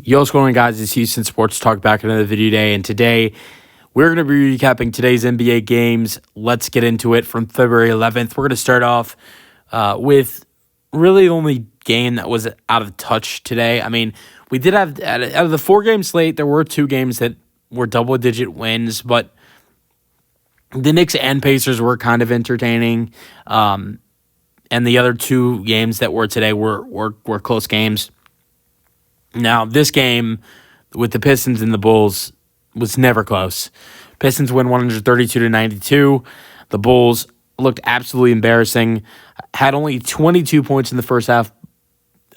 Yo, what's going on, guys? It's Houston Sports Talk back another video day, and today we're going to be recapping today's NBA games. Let's get into it from February 11th. We're going to start off with really the only game that was out of touch today. I mean, we did have, out of the 4-game slate, there were 2 games that were double-digit wins, but the Knicks and Pacers were kind of entertaining, and the other 2 games that were today were close games. Now, this game with the Pistons and the Bulls was never close. Pistons win 132-92. The Bulls looked absolutely embarrassing. Had only 22 points in the first half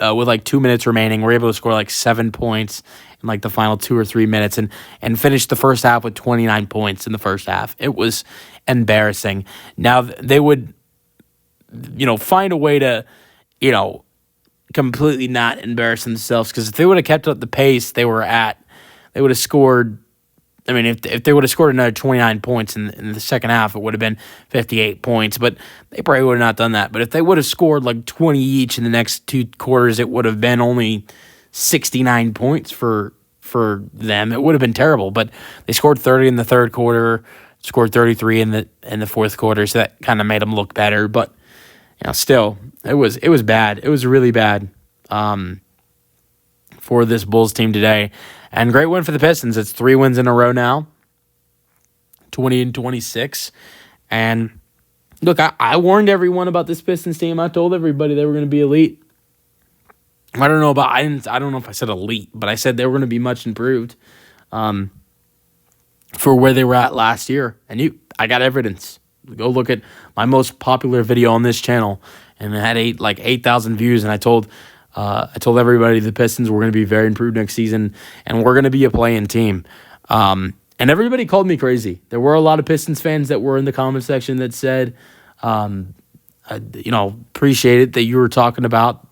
with like 2 minutes remaining. Were able to score like 7 points in like the final 2 or 3 minutes and finished the first half with 29 points in the first half. It was embarrassing. Now, they would, find a way to, completely not embarrass themselves, because if they would have kept up the pace they were at, they would have scored. I mean, if they would have scored another 29 points in the second half, it would have been 58 points, but they probably would have not done that. But if they would have scored like 20 each in the next 2 quarters, it would have been only 69 points for them. It would have been terrible, but they scored 30 in the third quarter, scored 33 in the fourth quarter, so that kind of made them look better. But still, it was bad. It was really bad for this Bulls team today. And great win for the Pistons. It's 3 wins in a row now, 20-26. And look, I warned everyone about this Pistons team. I told everybody they were going to be elite. I don't know if I said elite, but I said they were going to be much improved for where they were at last year. And I got evidence. Go look at my most popular video on this channel, and it had 8,000 views. And I told everybody the Pistons were going to be very improved next season, and we're going to be a play-in team. And everybody called me crazy. There were a lot of Pistons fans that were in the comment section that said, appreciate it that you were talking about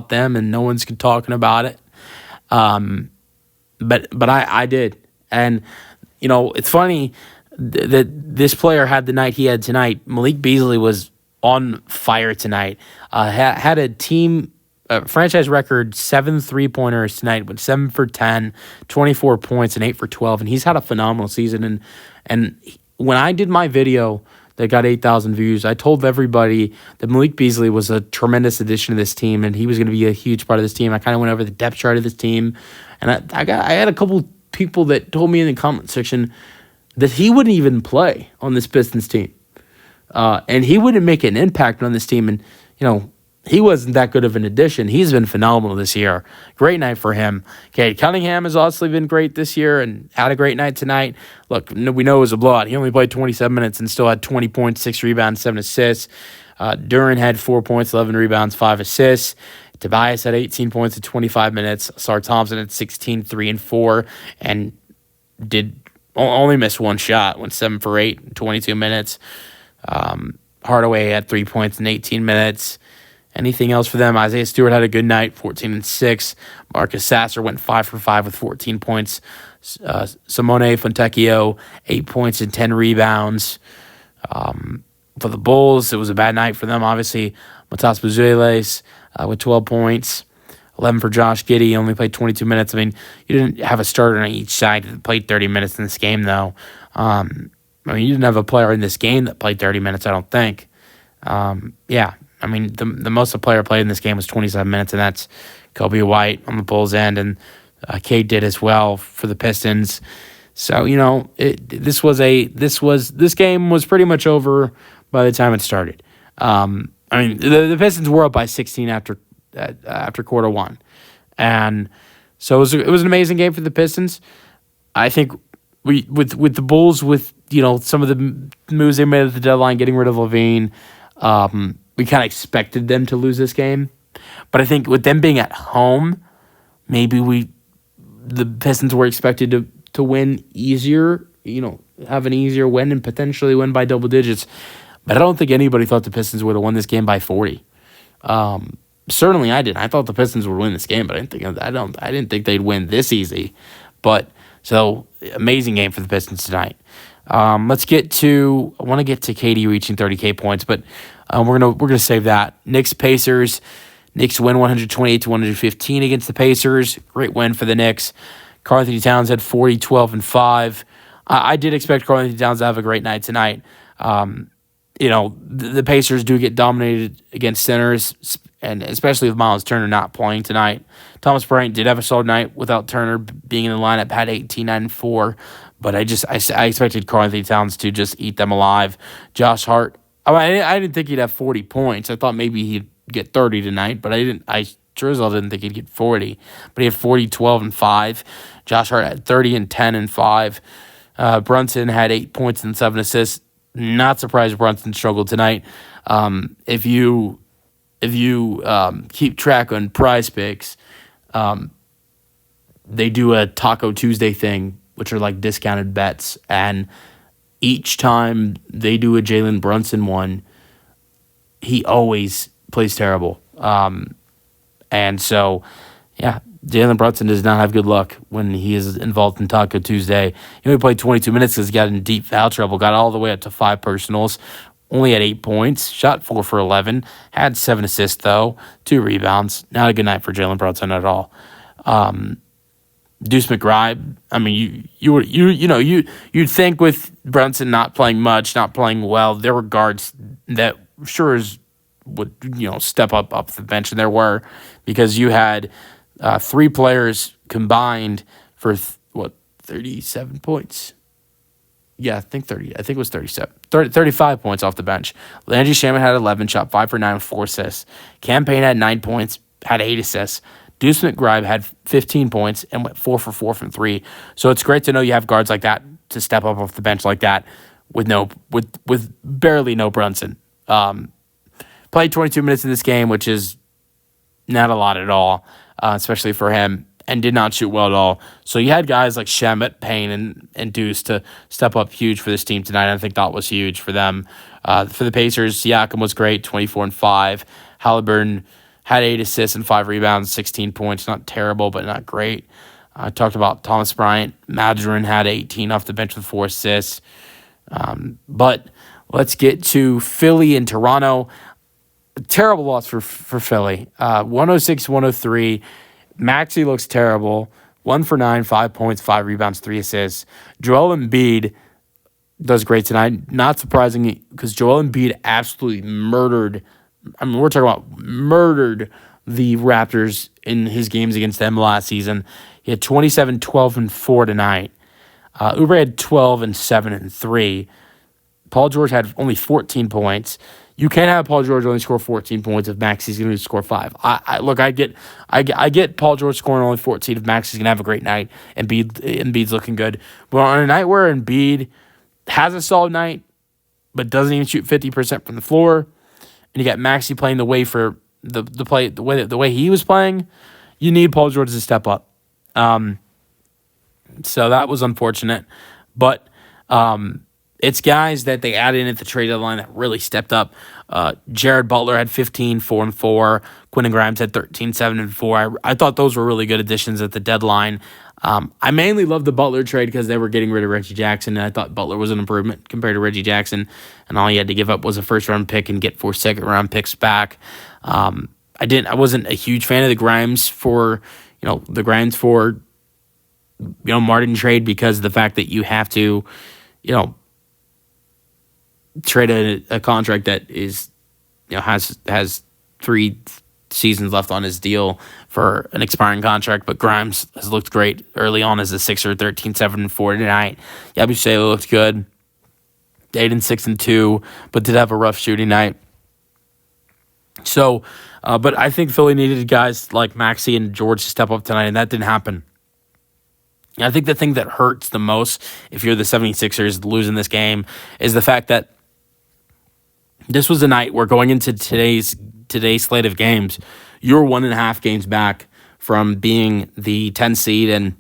them, and no one's talking about it. But I did, and it's funny that this player had the night he had tonight. Malik Beasley was on fire tonight. Had a team franchise record 7 3-pointers tonight, with 7 for 10, 24 points, and 8 for 12. And he's had a phenomenal season. And when I did my video that got 8,000 views, I told everybody that Malik Beasley was a tremendous addition to this team, and he was going to be a huge part of this team. I kind of went over the depth chart of this team, and I had a couple people that told me in the comment section that he wouldn't even play on this Pistons team. And he wouldn't make an impact on this team. And, he wasn't that good of an addition. He's been phenomenal this year. Great night for him. Cade Cunningham has also been great this year and had a great night tonight. Look, we know it was a blowout. He only played 27 minutes and still had 20 points, 6 rebounds, 7 assists. Durant had 4 points, 11 rebounds, 5 assists. Tobias had 18 points in 25 minutes. Sar Thompson had 16, 3 and 4, and only missed 1 shot, went 7 for 8 in 22 minutes. Hardaway had 3 points in 18 minutes. Anything else for them? Isaiah Stewart had a good night, 14 and 6. Marcus Sasser went 5 for 5 with 14 points. Simone Fontecchio, 8 points and 10 rebounds. For the Bulls, it was a bad night for them, obviously. Matas Buzeles with 12 points. 11 for Josh Giddey. He only played 22 minutes. I mean, you didn't have a starter on each side that played 30 minutes in this game, though. You didn't have a player in this game that played 30 minutes, I don't think. The most a player played in this game was 27 minutes, and that's Kobe White on the Bulls' end, and Cade did as well for the Pistons. So, this game was pretty much over by the time it started. The Pistons were up by 16 after quarter one, and so it was an amazing game for the Pistons. I think with the Bulls, with some of the moves they made at the deadline, getting rid of Levine, we kind of expected them to lose this game. But I think with them being at home, maybe the Pistons were expected to win easier, have an easier win and potentially win by double digits. But I don't think anybody thought the Pistons would have won this game by 40. Certainly I did. I thought the Pistons would win this game, but I didn't think they'd win this easy. But so amazing game for the Pistons tonight. I want to get to KD reaching 30K points, but we're gonna save that. Knicks Pacers. Knicks win 128-115 against the Pacers. Great win for the Knicks. Karl-Anthony Towns had 40, 12, and 5. I did expect Karl-Anthony Towns to have a great night tonight. The Pacers do get dominated against centers, and especially with Miles Turner not playing tonight. Thomas Bryant did have a solid night without Turner being in the lineup, had 18, 9, and 4. But I expected Karl-Anthony Towns to just eat them alive. Josh Hart, I didn't think he'd have 40 points. I thought maybe he'd get 30 tonight, but I sure as hell didn't think he'd get 40. But he had 40, 12, and 5. Josh Hart had 30 and 10 and 5. Brunson had 8 points and 7 assists. Not surprised Brunson struggled tonight. If you keep track on Prize Picks, they do a Taco Tuesday thing, which are like discounted bets, and each time they do a Jalen Brunson one, he always plays terrible. And so, yeah, Jalen Brunson does not have good luck when he is involved in Taco Tuesday. He only played 22 minutes because he got in deep foul trouble, got all the way up to 5 personals, only had 8 points, shot 4 for 11, had 7 assists, though, 2 rebounds. Not a good night for Jalen Brunson at all. Deuce McBride, I mean, you'd think with Brunson not playing much, not playing well, there were guards that sure would step up the bench, and there were, because you had 3 players combined for 37 points. Yeah, I think it was 35 points off the bench. Landry Shaman had 11, shot 5 for 9 with 4 assists. Cam Payne had 9 points, had 8 assists. Deuce McBride had 15 points and went 4 for 4 from 3. So it's great to know you have guards like that to step up off the bench like that with barely no Brunson. Played 22 minutes in this game, which is not a lot at all, especially for him, and did not shoot well at all. So you had guys like Shamet, Payne, and Deuce to step up huge for this team tonight. I think that was huge for them. For the Pacers, Siakam was great, 24 and 5. Halliburton had 8 assists and 5 rebounds, 16 points. Not terrible, but not great. I talked about Thomas Bryant. Madurin had 18 off the bench with 4 assists. But let's get to Philly and Toronto. Terrible loss for Philly. 106-103. Maxey looks terrible. 1 for 9, 5 points, 5 rebounds, 3 assists. Joel Embiid does great tonight. Not surprising, because Joel Embiid absolutely murdered. I mean, we're talking about murdered the Raptors in his games against them last season. He had 27, 12, and 4 tonight. Oubre had 12 and 7 and 3. Paul George had only 14 points. You can't have Paul George only score 14 points if Maxey's going to score 5. I get Paul George scoring only 14 if Maxey's going to have a great night and Embiid's looking good. But on a night where Embiid has a solid night but doesn't even shoot 50% from the floor, and you got Maxey playing the way for the way he was playing, you need Paul George to step up. So that was unfortunate, but it's guys that they added in at the trade deadline that really stepped up. Jared Butler had 15, 4 and 4. Quentin Grimes had 13, 7 and 4. I thought those were really good additions at the deadline. I mainly loved the Butler trade because they were getting rid of Reggie Jackson, and I thought Butler was an improvement compared to Reggie Jackson, and all he had to give up was a first-round pick and get 4 second-round picks back. I wasn't a huge fan of the Grimes for Martin trade, because of the fact that you have to, trade a contract that is, has 3 seasons left on his deal for an expiring contract. But Grimes has looked great early on as a Sixer, 13, 7, and 4 tonight. Yabusele looked good, 8 and 6 and 2, but did have a rough shooting night. So, but I think Philly needed guys like Maxey and George to step up tonight, and that didn't happen. I think the thing that hurts the most if you're the 76ers losing this game is the fact that this was a night where, going into today's slate of games, you're 1.5 games back from being the 10 seed and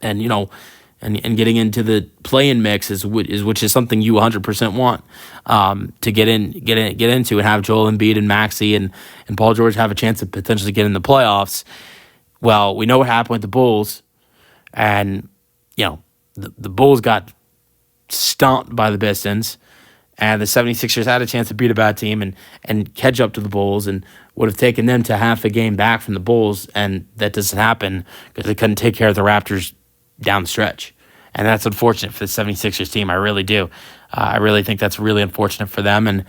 getting into the play-in mix which is something you 100% want to get into, and have Joel Embiid and Maxey and Paul George have a chance to potentially get in the playoffs. Well, we know what happened with the Bulls, and the Bulls got stomped by the Pistons. And the 76ers had a chance to beat a bad team and catch up to the Bulls, and would have taken them to half a game back from the Bulls, and that doesn't happen because they couldn't take care of the Raptors down the stretch. And that's unfortunate for the 76ers team. I really do. I really think that's really unfortunate for them. And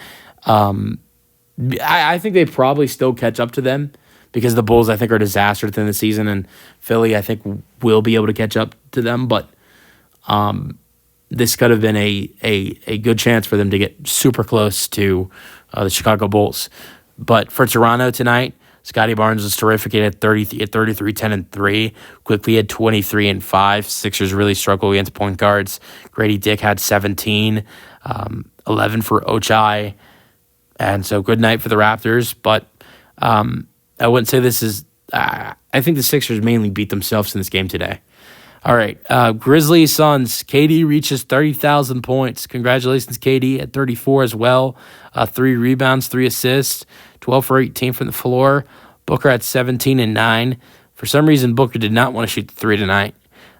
I think they probably still catch up to them because the Bulls, I think, are a disaster within the season, and Philly, I think, will be able to catch up to them. But this could have been a good chance for them to get super close to the Chicago Bulls. But for Toronto tonight, Scotty Barnes was terrific. He had 33, 10, and 3. Quickly had 23 and 5. Sixers really struggled against point guards. Grady Dick had 17, 11 for Ochai. And so good night for the Raptors. But I wouldn't say this is... I think the Sixers mainly beat themselves in this game today. All right, Grizzlies Suns. KD reaches 30,000 points. Congratulations, KD, at 34 as well. 3 rebounds, 3 assists, 12 for 18 from the floor. Booker at 17 and 9. For some reason, Booker did not want to shoot the 3 tonight.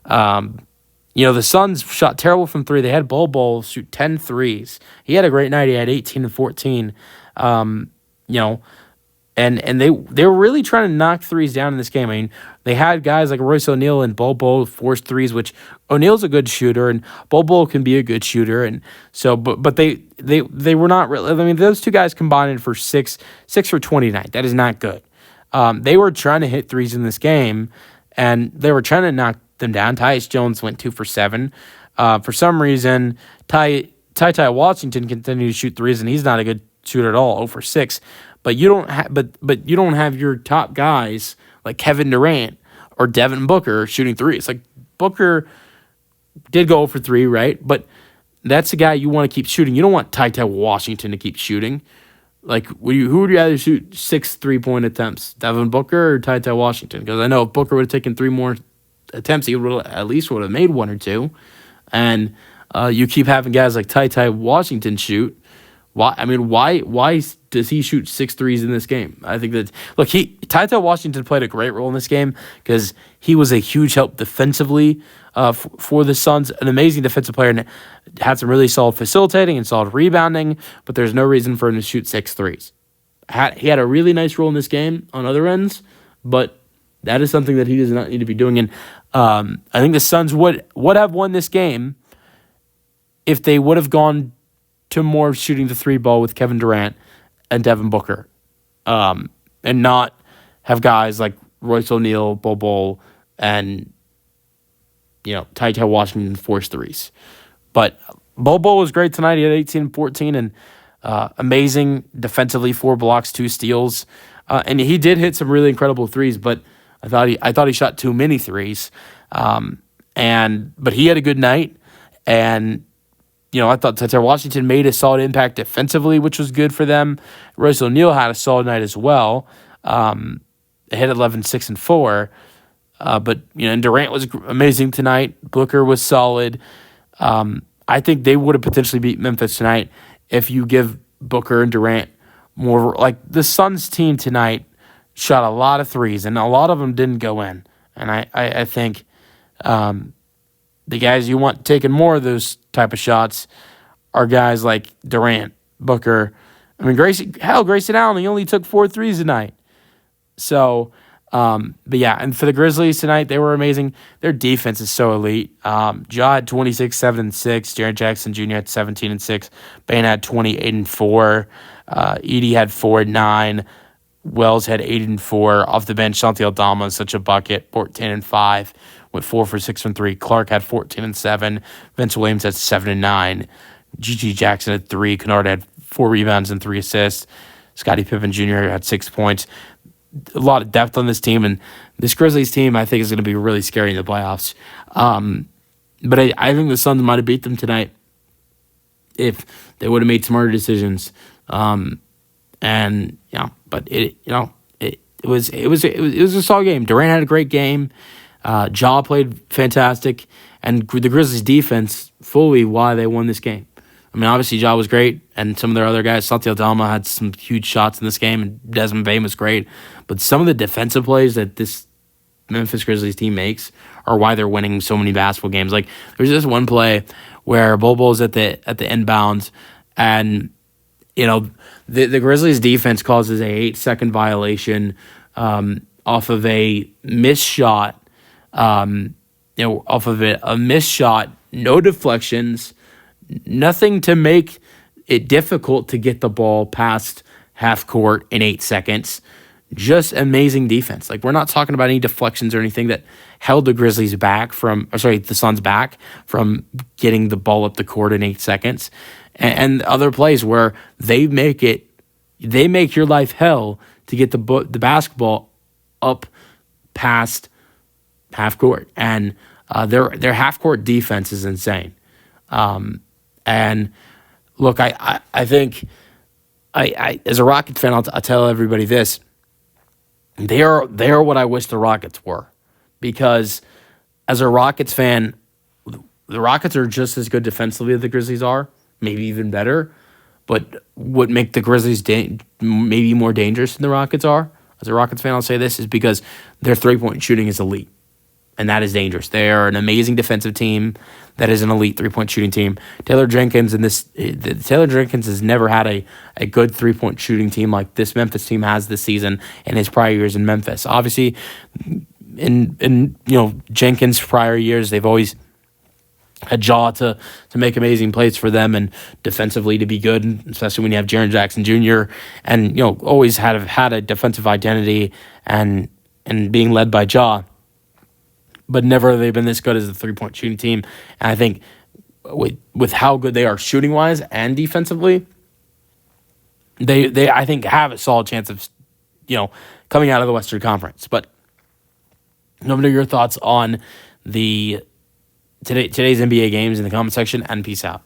The Suns shot terrible from 3. They had Bol shoot 10 threes. He had a great night. He had 18 and 14. And they were really trying to knock threes down in this game. I mean, they had guys like Royce O'Neal and Bol force threes, which O'Neal's a good shooter and Bol can be a good shooter, and so but they were not really. I mean, those two guys combined for 6 for 29. That is not good. They were trying to hit threes in this game, and they were trying to knock them down. Tyus Jones went 2 for 7. For some reason, Ty Washington continued to shoot threes, and he's not a good shooter at all. 0 for 6. But you don't have your top guys like Kevin Durant or Devin Booker shooting threes. Like Booker did go 0 for 3, right? But that's the guy you want to keep shooting. You don't want Ty Washington to keep shooting. Like who would you rather shoot 6 3-point attempts, Devin Booker or Ty Washington? Because I know if Booker would have taken 3 more attempts, he would at least would have made 1 or 2. And you keep having guys like Ty Washington shoot. Why does he shoot 6 threes in this game? I think that Ty Washington played a great role in this game because he was a huge help defensively for the Suns. An amazing defensive player and had some really solid facilitating and solid rebounding, but there's no reason for him to shoot 6 threes. He had a really nice role in this game on other ends, but that is something that he does not need to be doing. And I think the Suns would have won this game if they would have gone to more shooting the 3 ball with Kevin Durant and Devin Booker, and not have guys like Royce O'Neal, Bol, and Ty Washington force threes. But Bol was great tonight. He had 18 and 14 and amazing defensively, 4 blocks, 2 steals, and he did hit some really incredible threes. But I thought he shot too many threes, but he had a good night. And I thought Ty Washington made a solid impact defensively, which was good for them. Royce O'Neal had a solid night as well. They hit 11, 6, and 4. But and Durant was amazing tonight. Booker was solid. I think they would have potentially beat Memphis tonight if you give Booker and Durant more. Like the Suns team tonight shot a lot of threes, and a lot of them didn't go in. And I think the guys you want taking more of those type of shots are guys like Durant, Booker. I mean, Grayson Allen, he only took 4 threes tonight. So, but yeah, and for the Grizzlies tonight, they were amazing. Their defense is so elite. Ja had 26, 7, and 6. Jaren Jackson Jr. had 17 and 6. Bane had 28 and 4. Edey had 4 and 9. Wells had 8 and 4. Off the bench, Santi Aldama is such a bucket, 14 and 5. Went 4 for 6 from 3. Clark had 14 and 7. Vince Williams had 7 and 9. G.G. Jackson had 3. Kennard had 4 rebounds and 3 assists. Scottie Pippen Jr. had 6 points. A lot of depth on this team, and this Grizzlies team I think is going to be really scary in the playoffs. But I think the Suns might have beat them tonight if they would have made smarter decisions. But it was a solid game. Durant had a great game. Ja played fantastic, and the Grizzlies' defense fully why they won this game. I mean, obviously Ja was great, and some of their other guys, Santi Aldama had some huge shots in this game, and Desmond Bane was great. But some of the defensive plays that this Memphis Grizzlies team makes are why they're winning so many basketball games. Like there's this one play where Bobo's at the inbounds, And the Grizzlies defense causes a 8-second violation off of a missed shot. Off of a missed shot, no deflections, nothing to make it difficult to get the ball past half court in 8 seconds. Just amazing defense. Like, we're not talking about any deflections or anything that held the the Suns back from getting the ball up the court in 8 seconds. And other plays where they make your life hell to get the basketball up past half court. And their half court defense is insane. And look, I think I as a Rockets fan, I'll tell everybody this. They are what I wish the Rockets were, because as a Rockets fan, the Rockets are just as good defensively as the Grizzlies are, maybe even better. But what make the Grizzlies maybe more dangerous than the Rockets are, as a Rockets fan, I'll say this, is because their three-point shooting is elite, and that is dangerous. They are an amazing defensive team that is an elite three-point shooting team. Taylor Jenkins has never had a good three-point shooting team like this Memphis team has this season in his prior years in Memphis. Obviously, in Jenkins' prior years, they've always had Ja to make amazing plays for them and defensively to be good, especially when you have Jaren Jackson Jr. and always had a defensive identity and being led by Ja. But never have they been this good as a three-point shooting team. And I think with how good they are shooting-wise and defensively, they I think have a solid chance of coming out of the Western Conference. But let me know your thoughts on today's NBA games in the comment section, and peace out.